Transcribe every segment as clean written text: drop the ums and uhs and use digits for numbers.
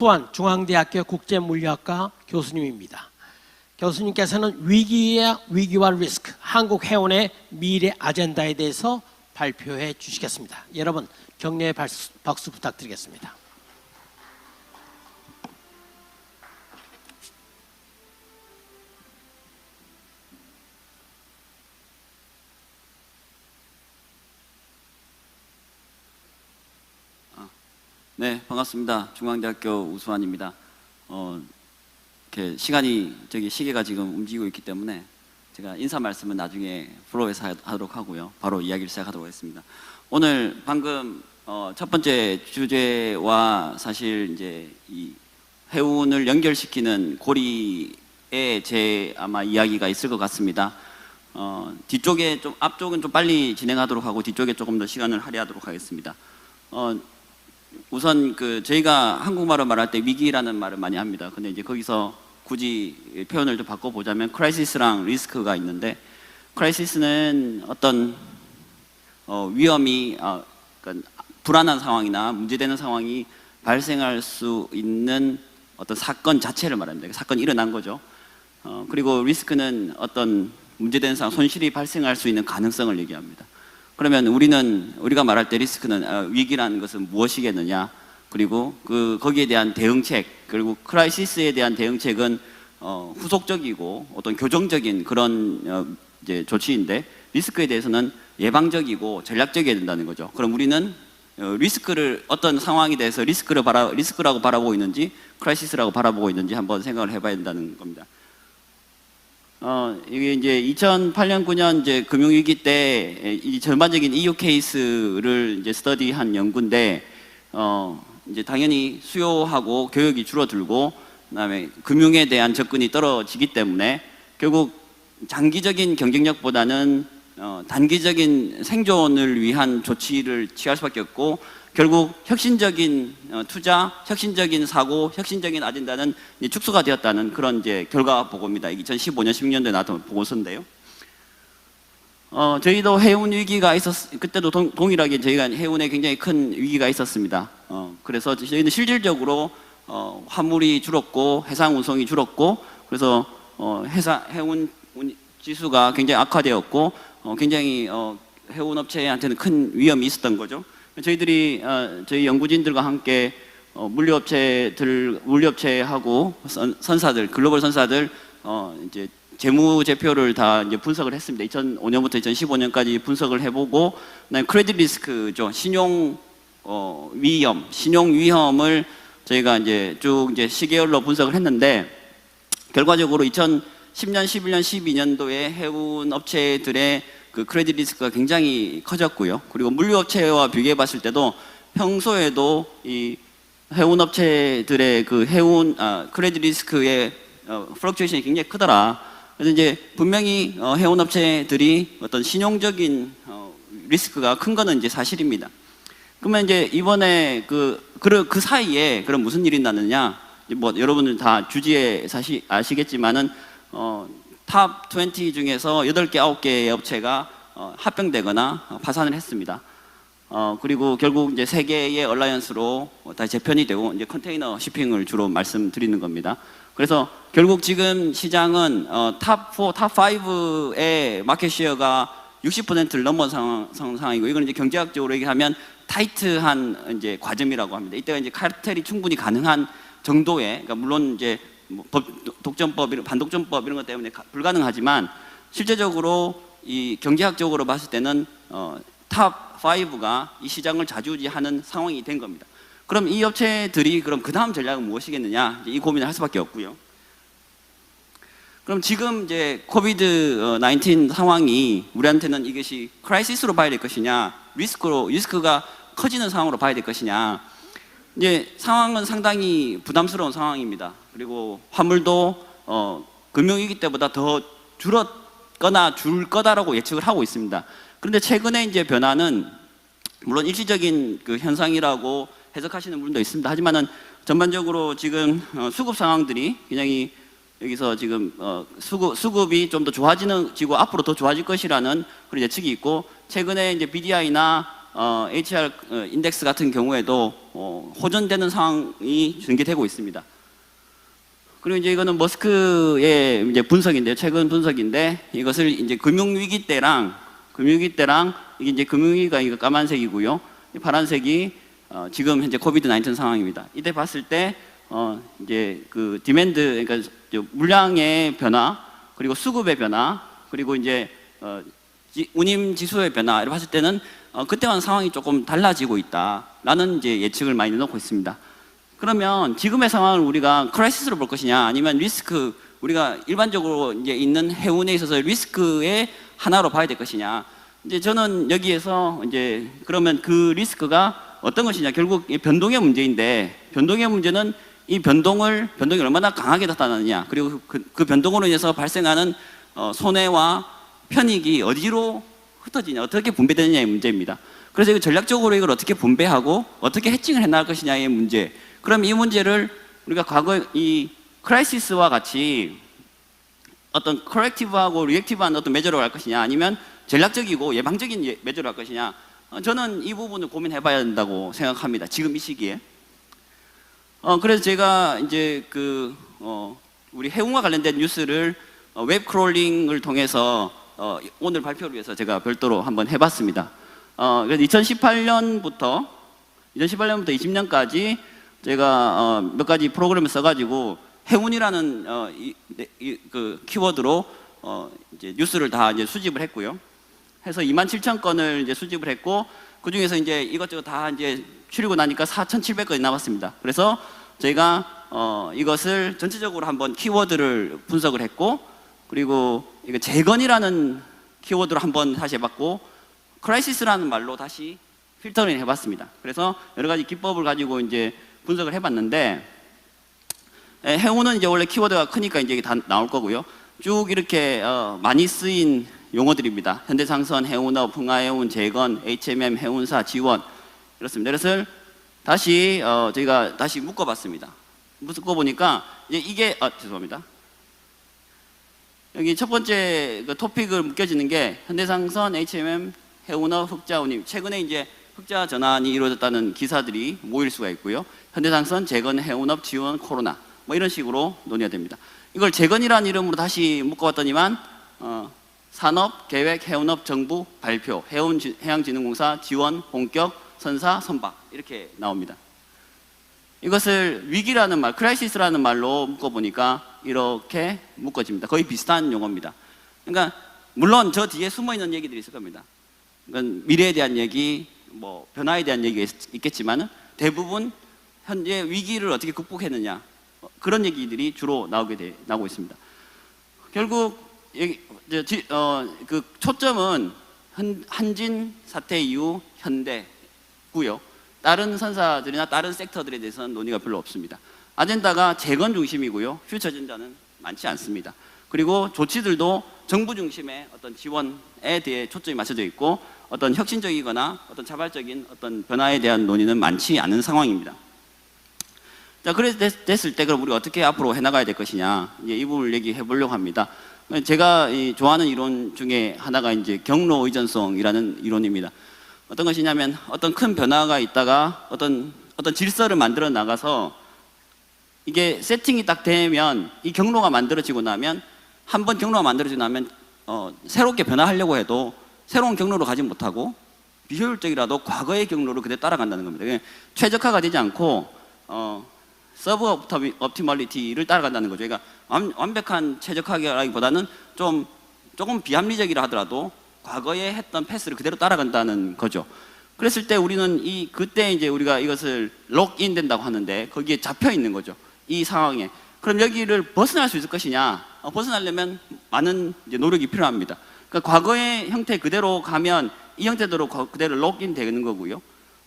또한 중앙대학교 국제물리학과 교수님입니다. 교수님께서는 위기와 리스크, 한국 해운의 미래 아젠다에 대해서 발표해 주시겠습니다. 여러분 격려의 박수 부탁드리겠습니다. 네, 반갑습니다. 중앙대학교 우수환입니다. 이렇게 시계가 지금 움직이고 있기 때문에 제가 인사 말씀은 나중에 플로어에서 하도록 하고요. 바로 이야기를 시작하도록 하겠습니다. 오늘 방금 첫 번째 주제와 사실 이제 이 해운을 연결시키는 고리에 제 아마 이야기가 있을 것 같습니다. 앞쪽은 좀 빨리 진행하도록 하고 뒤쪽에 조금 더 시간을 할애하도록 하겠습니다. 우선 저희가 한국말로 말할 때 위기라는 말을 많이 합니다. 근데 이제 거기서 굳이 표현을 좀 바꿔보자면 크라이시스랑 리스크가 있는데, 크라이시스는 어떤 위험이 그러니까 불안한 상황이나 문제되는 상황이 발생할 수 있는 어떤 사건 자체를 말합니다. 사건이 일어난 거죠. 그리고 리스크는 어떤 문제되는 상황, 손실이 발생할 수 있는 가능성을 얘기합니다. 그러면 우리가 말할 때 리스크는 위기라는 것은 무엇이겠느냐, 그리고 거기에 대한 대응책, 그리고 크라이시스에 대한 대응책은 후속적이고 어떤 교정적인 그런 이제 조치인데, 리스크에 대해서는 예방적이고 전략적이어야 된다는 거죠. 그럼 우리는 리스크를 어떤 상황에 대해서 리스크라고 바라보고 있는지 크라이시스라고 바라보고 있는지 한번 생각을 해봐야 된다는 겁니다. 이게 이제 2008년, 9년 이제 금융위기 때 이 전반적인 EU 케이스를 이제 스터디한 연구인데, 이제 당연히 수요하고 교역이 줄어들고, 그다음에 금융에 대한 접근이 떨어지기 때문에 결국 장기적인 경쟁력보다는 단기적인 생존을 위한 조치를 취할 수밖에 없고, 결국 혁신적인 투자, 혁신적인 사고, 혁신적인 아젠다는 축소가 되었다는 그런 이제 결과 보고입니다. 2015년, 16년도에 나왔던 보고서인데요. 저희도 해운 위기가 그때도 동일하게 저희가 해운에 굉장히 큰 위기가 있었습니다. 그래서 저희는 실질적으로 화물이 줄었고 해상 운송이 줄었고, 그래서 해운 지수가 굉장히 악화되었고, 굉장히 해운 업체한테는 큰 위험이 있었던 거죠. 저희 연구진들과 함께 물류업체하고 선사들, 글로벌 선사들 이제 재무제표를 다 이제 분석을 했습니다. 2005년부터 2015년까지 분석을 해보고, 그다음에 크레딧 리스크죠, 신용 위험을 저희가 이제 쭉 이제 시계열로 분석을 했는데, 결과적으로 2010년, 11년, 12년도에 해운 업체들의 크레딧 리스크가 굉장히 커졌고요. 그리고 물류업체와 비교해 봤을 때도 평소에도 이 해운 업체들의 크레딧 리스크의 플럭추에이션이 굉장히 크더라. 그래서 이제 분명히 해운 업체들이 어떤 신용적인 리스크가 큰 거는 이제 사실입니다. 그러면 이제 이번에 그 사이에 그럼 무슨 일이 났느냐? 뭐 여러분들 다 주지에 아시겠지만은 탑 20 중에서 8개, 9개의 업체가 합병되거나 파산을 했습니다. 그리고 결국 이제 3개의 얼라이언스로 다시 재편이 되고, 이제 컨테이너 shipping을 주로 말씀드리는 겁니다. 그래서 결국 지금 시장은 탑 5의 마켓 시어가 60%를 넘은 상황이고, 이건 이제 경제학적으로 얘기하면 타이트한 이제 과점이라고 합니다. 이때가 이제 카르텔이 충분히 가능한 정도의, 그러니까 물론 이제 독점법, 반독점법 이런 것 때문에 불가능하지만, 실제적으로 이 경제학적으로 봤을 때는 탑 5가 이 시장을 좌지우지하는 상황이 된 겁니다. 그럼 이 업체들이 그 다음 전략은 무엇이겠느냐, 이 고민을 할 수밖에 없고요. 그럼 지금 이제 코비드 19 상황이 우리한테는 이것이 크라이시스로 봐야 될 것이냐, 리스크가 커지는 상황으로 봐야 될 것이냐, 이제 상황은 상당히 부담스러운 상황입니다. 그리고 화물도 금융위기 때보다 더 줄었거나 줄 거다라고 예측을 하고 있습니다. 그런데 최근에 이제 변화는 물론 일시적인 현상이라고 해석하시는 분도 있습니다. 하지만은 전반적으로 지금 수급 상황들이 굉장히 여기서 지금 수급이 좀 더 좋아지고 앞으로 더 좋아질 것이라는 그런 예측이 있고, 최근에 이제 BDI나 HR 인덱스 같은 경우에도 호전되는 상황이 전개되고 있습니다. 그리고 이제 이거는 머스크의 이제 분석인데요. 최근 분석인데 이것을 이제 금융위기 때랑 이게 이제 금융위기가 이거 까만색이고요. 이 파란색이 지금 현재 코비드 19 상황입니다. 이때 봤을 때 이제 그 디맨드 그러니까 물량의 변화 그리고 수급의 변화 그리고 이제 운임 지수의 변화 이렇게 봤을 때는 그때와는 상황이 조금 달라지고 있다라는 이제 예측을 많이 내놓고 있습니다. 그러면 지금의 상황을 우리가 크라이시스로 볼 것이냐 아니면 리스크 우리가 일반적으로 이제 있는 해운에 있어서 리스크의 하나로 봐야 될 것이냐 이제 저는 여기에서 이제 그러면 그 리스크가 어떤 것이냐 결국 변동의 문제인데 변동의 문제는 이 변동이 얼마나 강하게 나타나느냐 그리고 그 변동으로 인해서 발생하는 손해와 편익이 어디로 흩어지냐 어떻게 분배되느냐의 문제입니다. 그래서 이거 전략적으로 이걸 어떻게 분배하고 어떻게 해칭을 해나갈 것이냐의 문제. 그럼 이 문제를 우리가 과거 이 크라이시스와 같이 어떤 커렉티브하고 리액티브한 어떤 매저로 갈 것이냐 아니면 전략적이고 예방적인 매저로 갈 것이냐 저는 이 부분을 고민해 봐야 된다고 생각합니다. 지금 이 시기에. 그래서 제가 이제 우리 해운과 관련된 뉴스를 웹 크롤링을 통해서 오늘 발표를 위해서 제가 별도로 한번 해봤습니다. 그래서 2018년부터 20년까지 제가 몇 가지 프로그램을 써가지고 해운이라는 그 키워드로 이제 뉴스를 다 이제 수집을 했고요. 해서 27,000건을 이제 수집을 했고 그 중에서 이제 이것저것 다 이제 추리고 나니까 4,700건이 남았습니다. 그래서 저희가 이것을 전체적으로 한번 키워드를 분석을 했고 그리고 이거 재건이라는 키워드로 한번 다시 해봤고 크라이시스라는 말로 다시 필터링 해봤습니다. 그래서 여러 가지 기법을 가지고 이제 분석을 해봤는데 해운은 이제 원래 키워드가 크니까 이제 다 나올 거고요. 쭉 이렇게 많이 쓰인 용어들입니다. 현대상선, 해운업, 흥하해운, 재건, HMM, 해운사, 지원 이렇습니다. 그래서 다시 저희가 다시 묶어봤습니다. 묶어보니까 이게 죄송합니다. 여기 첫 번째 그 토픽을 묶여지는 게 현대상선, HMM, 해운업, 흑자 운임. 최근에 이제 흑자 전환이 이루어졌다는 기사들이 모일 수가 있고요. 현대상선, 재건, 해운업, 지원, 코로나 뭐 이런 식으로 논의가 됩니다. 이걸 재건이라는 이름으로 다시 묶어봤더니만 산업, 계획, 해운업, 정부, 발표, 해양진흥공사, 지원, 본격, 선사, 선박 이렇게 나옵니다. 이것을 위기라는 말, 크라이시스라는 말로 묶어보니까 이렇게 묶어집니다. 거의 비슷한 용어입니다. 그러니까 물론 저 뒤에 숨어있는 얘기들이 있을 겁니다. 그러니까 미래에 대한 얘기, 뭐 변화에 대한 얘기가 있겠지만 대부분 현재 위기를 어떻게 극복했느냐 그런 얘기들이 주로 나오고 있습니다. 결국 그 초점은 한진 사태 이후 현대고요. 다른 선사들이나 다른 섹터들에 대해서는 논의가 별로 없습니다. 아젠다가 재건 중심이고요. 퓨처 아젠다는 많지 않습니다. 그리고 조치들도 정부 중심의 어떤 지원에 대해 초점이 맞춰져 있고 어떤 혁신적이거나 어떤 자발적인 어떤 변화에 대한 논의는 많지 않은 상황입니다. 자, 그래서 됐을 때 그럼 우리가 어떻게 앞으로 해나가야 될 것이냐 이 부분을 얘기해 보려고 합니다. 제가 좋아하는 이론 중에 하나가 이제 경로 의존성이라는 이론입니다. 어떤 것이냐면 어떤 큰 변화가 있다가 어떤 질서를 만들어 나가서 이게 세팅이 딱 되면 이 경로가 만들어지고 나면 한 번 경로가 만들어지고 나면 새롭게 변화하려고 해도 새로운 경로로 가지 못하고 비효율적이라도 과거의 경로를 그대로 따라간다는 겁니다. 최적화가 되지 않고 서브 옵티멀리티를 따라간다는 거죠. 그러니까 완벽한 최적화라기보다는 조금 비합리적이라 하더라도 과거에 했던 패스를 그대로 따라간다는 거죠. 그랬을 때 우리는 그때 이제 우리가 이것을 록인 된다고 하는데 거기에 잡혀 있는 거죠. 이 상황에. 그럼 여기를 벗어날 수 있을 것이냐? 벗어나려면 많은 이제 노력이 필요합니다. 그러니까 과거의 형태 그대로 가면 이 형태대로 그대로 록인 되는 거고요.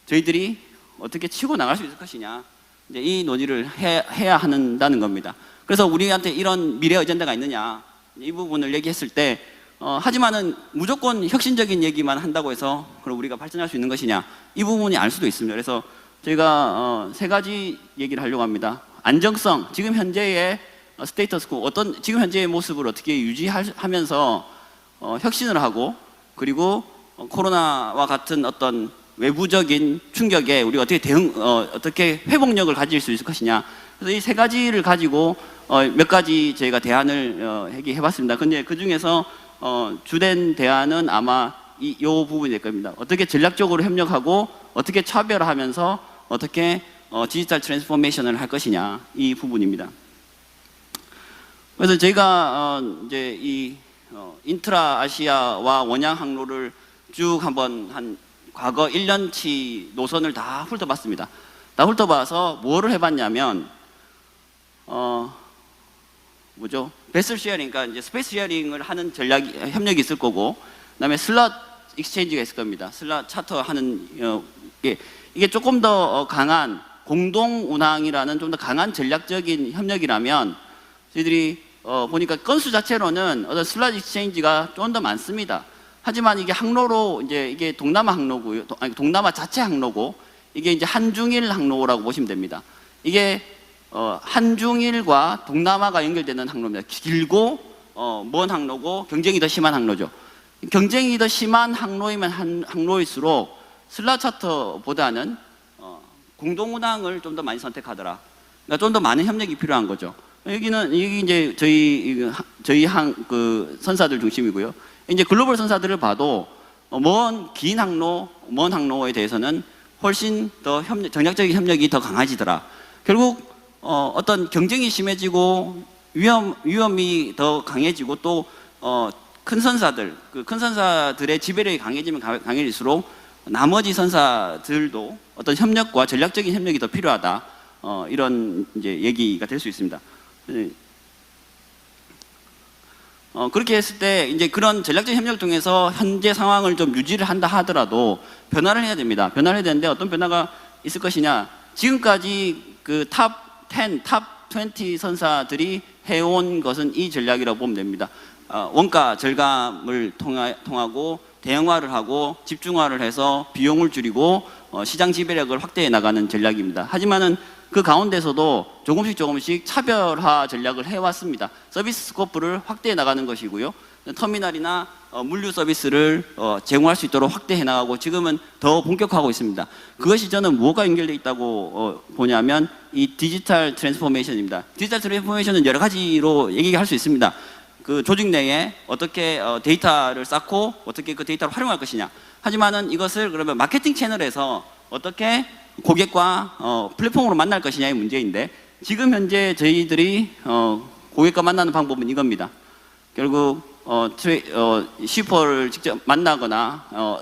저희들이 어떻게 치고 나갈 수 있을 것이냐? 이제 이 논의를 해야 한다는 겁니다. 그래서 우리한테 이런 미래 어젠다가 있느냐? 이 부분을 얘기했을 때 하지만은 무조건 혁신적인 얘기만 한다고 해서 그럼 우리가 발전할 수 있는 것이냐? 이 부분이 알 수도 있습니다. 그래서 저희가 세 가지 얘기를 하려고 합니다. 안정성, 지금 현재의 스테이터스코, 지금 현재의 모습을 어떻게 유지하면서 혁신을 하고 그리고 코로나와 같은 어떤 외부적인 충격에 우리가 어떻게 어떻게 회복력을 가질 수 있을 것이냐. 그래서 이 세 가지를 가지고 몇 가지 저희가 대안을 얘기해봤습니다. 근데 그 중에서 주된 대안은 아마 이 부분이 될 겁니다. 어떻게 전략적으로 협력하고 어떻게 차별화하면서 어떻게 디지털 트랜스포메이션을 할 것이냐, 이 부분입니다. 그래서 저희가 이제 이 인트라 아시아와 원양 항로를 쭉 한번 한 과거 1년치 노선을 다 훑어봤습니다. 다 훑어봐서 뭐를 해봤냐면 베슬 쉐어링, 그러니까 이제 스페이스 쉐어링을 하는 협력이 있을 거고, 그다음에 슬롯 익스체인지가 있을 겁니다. 슬롯 차터 하는 이게 조금 더 강한 공동 운항이라는 좀 더 강한 전략적인 협력이라면 저희들이 보니까 건수 자체로는 어떤 슬롯 익스체인지가 좀 더 많습니다. 하지만 이게 항로로 이제 이게 동남아 항로고요, 동남아 자체 항로고, 이게 이제 한중일 항로라고 보시면 됩니다. 이게 한중일과 동남아가 연결되는 항로입니다. 길고 먼 항로고 경쟁이 더 심한 항로죠. 경쟁이 더 심한 항로이면 항로일수록 슬롯 차터보다는 공동운항을 좀 더 많이 선택하더라. 그러니까 좀 더 많은 협력이 필요한 거죠. 여기 이제 저희 그 선사들 중심이고요. 이제 글로벌 선사들을 봐도 긴 항로, 먼 항로에 대해서는 훨씬 더 전략적인 협력이 더 강해지더라. 결국 어떤 경쟁이 심해지고 위험이 더 강해지고 또 큰 선사들, 큰 선사들의 지배력이 강해지면 강해질수록 나머지 선사들도 어떤 협력과 전략적인 협력이 더 필요하다. 이런 이제 얘기가 될 수 있습니다. 그렇게 했을 때 이제 그런 전략적인 협력을 통해서 현재 상황을 좀 유지를 한다 하더라도 변화를 해야 됩니다. 변화를 해야 되는데 어떤 변화가 있을 것이냐? 지금까지 그 탑 10, 탑 20 선사들이 해온 것은 이 전략이라고 보면 됩니다. 원가 절감을 통하고 대형화를 하고 집중화를 해서 비용을 줄이고 시장 지배력을 확대해 나가는 전략입니다. 하지만은 그 가운데서도 조금씩 차별화 전략을 해왔습니다. 서비스 스코프를 확대해 나가는 것이고요. 터미널이나 물류 서비스를 제공할 수 있도록 확대해 나가고 지금은 더 본격화하고 있습니다. 그것이 저는 뭐가 연결되어 있다고 보냐면 이 디지털 트랜스포메이션입니다. 디지털 트랜스포메이션은 여러 가지로 얘기할 수 있습니다. 그 조직 내에 어떻게 데이터를 쌓고 어떻게 그 데이터를 활용할 것이냐. 하지만은 이것을 그러면 마케팅 채널에서 어떻게 고객과 플랫폼으로 만날 것이냐의 문제인데, 지금 현재 저희들이 고객과 만나는 방법은 이겁니다. 결국 슈퍼를 직접 만나거나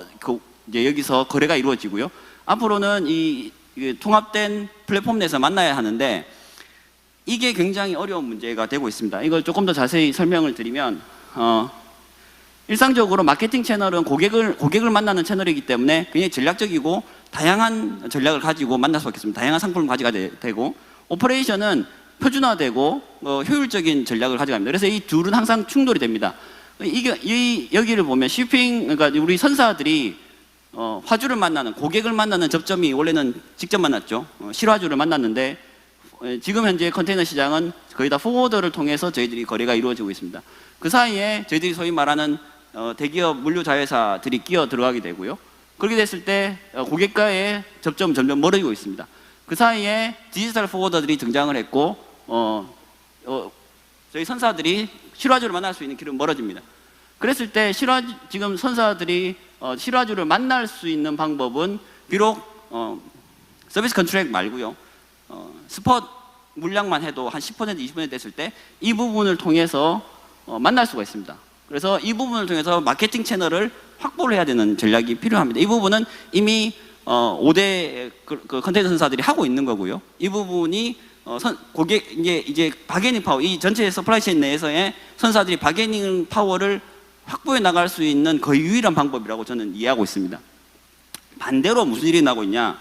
이제 여기서 거래가 이루어지고요. 앞으로는 이 통합된 플랫폼 내에서 만나야 하는데 이게 굉장히 어려운 문제가 되고 있습니다. 이걸 조금 더 자세히 설명을 드리면 일상적으로 마케팅 채널은 고객을 만나는 채널이기 때문에 굉장히 전략적이고 다양한 전략을 가지고 만날 수 있겠습니다. 다양한 상품을 가져가 되고, 오퍼레이션은 표준화되고 효율적인 전략을 가져갑니다. 그래서 이 둘은 항상 충돌이 됩니다. 여기를 보면 그러니까 우리 선사들이 화주를 만나는, 고객을 만나는 접점이 원래는 직접 만났죠. 실화주를 만났는데 지금 현재 컨테이너 시장은 거의 다 포워더를 통해서 저희들이 거래가 이루어지고 있습니다. 그 사이에 저희들이 소위 말하는 대기업 물류 자회사들이 끼어 들어가게 되고요. 그렇게 됐을 때 고객과의 접점은 점점 멀어지고 있습니다. 그 사이에 디지털 포워더들이 등장을 했고 저희 선사들이 실화주를 만날 수 있는 길은 멀어집니다. 그랬을 때 지금 선사들이 실화주를 만날 수 있는 방법은 비록 서비스 컨트랙 말고요. 스폿 물량만 해도 한 10%, 20% 됐을 때 이 부분을 통해서 만날 수가 있습니다. 그래서 이 부분을 통해서 마케팅 채널을 확보를 해야 되는 전략이 필요합니다. 이 부분은 이미 5대 컨테이너 선사들이 하고 있는 거고요. 이 부분이 고객 이제 바게닝 파워, 이 전체 서플라이 체인 내에서의 선사들이 바게닝 파워를 확보해 나갈 수 있는 거의 유일한 방법이라고 저는 이해하고 있습니다. 반대로 무슨 일이 나고 있냐?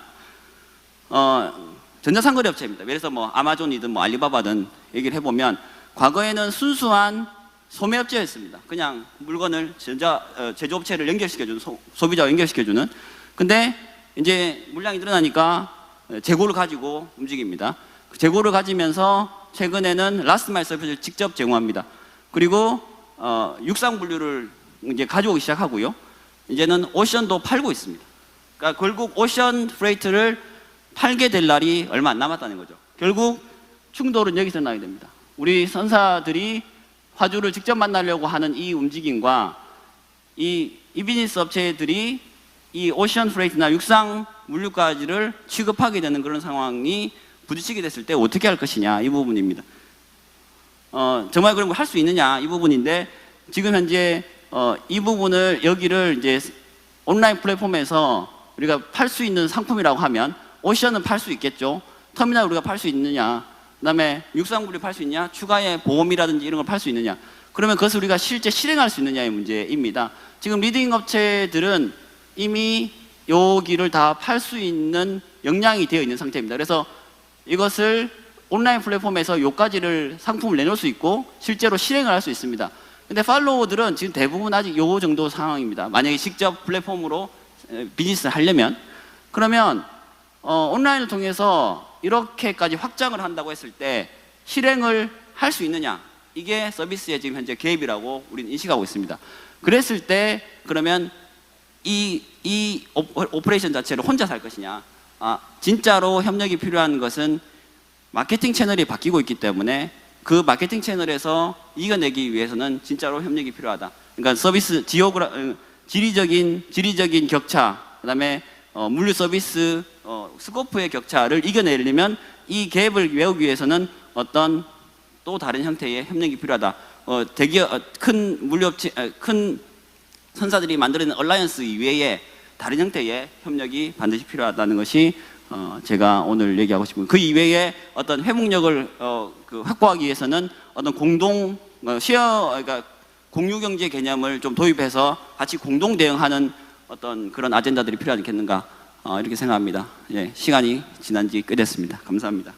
전자상거래 업체입니다. 그래서 뭐 아마존이든 뭐 알리바바든 얘기를 해보면 과거에는 순수한 소매업체였습니다. 그냥 물건을 제조업체를 연결시켜주는, 소비자와 연결시켜주는. 근데 이제 물량이 늘어나니까 재고를 가지고 움직입니다. 재고를 가지면서 최근에는 라스트 마일 서비스를 직접 제공합니다. 그리고 육상 분류를 이제 가져오기 시작하고요. 이제는 오션도 팔고 있습니다. 그러니까 결국 오션 프레이트를 팔게 될 날이 얼마 안 남았다는 거죠. 결국 충돌은 여기서 나게 됩니다. 우리 선사들이 화주를 직접 만나려고 하는 이 움직임과 이 비즈니스 업체들이 이 오션 프레이트나 육상 물류까지를 취급하게 되는 그런 상황이 부딪히게 됐을 때 어떻게 할 것이냐, 이 부분입니다. 정말 그럼 할 수 있느냐, 이 부분인데, 지금 현재 이 부분을 여기를 이제 온라인 플랫폼에서 우리가 팔 수 있는 상품이라고 하면 오션은 팔 수 있겠죠. 터미널 우리가 팔 수 있느냐, 그다음에 육상물이 팔 수 있냐, 추가의 보험이라든지 이런 걸 팔 수 있느냐. 그러면 그것을 우리가 실제 실행할 수 있느냐의 문제입니다. 지금 리딩 업체들은 이미 여기를 다 팔 수 있는 역량이 되어 있는 상태입니다. 그래서 이것을 온라인 플랫폼에서 요까지를 상품을 내놓을 수 있고 실제로 실행을 할 수 있습니다. 근데 팔로워들은 지금 대부분 아직 요 정도 상황입니다. 만약에 직접 플랫폼으로 비즈니스를 하려면, 그러면 온라인을 통해서 이렇게까지 확장을 한다고 했을 때 실행을 할 수 있느냐, 이게 서비스의 지금 현재 갭이라고 우리는 인식하고 있습니다. 그랬을 때 그러면 이 오퍼레이션 자체를 혼자 할 것이냐, 진짜로 협력이 필요한 것은 마케팅 채널이 바뀌고 있기 때문에 그 마케팅 채널에서 이겨내기 위해서는 진짜로 협력이 필요하다. 그러니까 서비스 지리적인 격차, 그다음에 물류 서비스 스코프의 격차를 이겨내려면 이 갭을 메우기 위해서는 어떤 또 다른 형태의 협력이 필요하다. 큰 물류업체, 큰 선사들이 만들어낸 얼라이언스 이외에 다른 형태의 협력이 반드시 필요하다는 것이 제가 오늘 얘기하고 싶은, 그 이외에 어떤 회복력을 확보하기 위해서는 어떤 그러니까 공유 경제 개념을 좀 도입해서 같이 공동 대응하는 어떤 그런 아젠다들이 필요하지 않겠는가, 이렇게 생각합니다. 예, 시간이 지난 지 꽤 됐습니다. 감사합니다.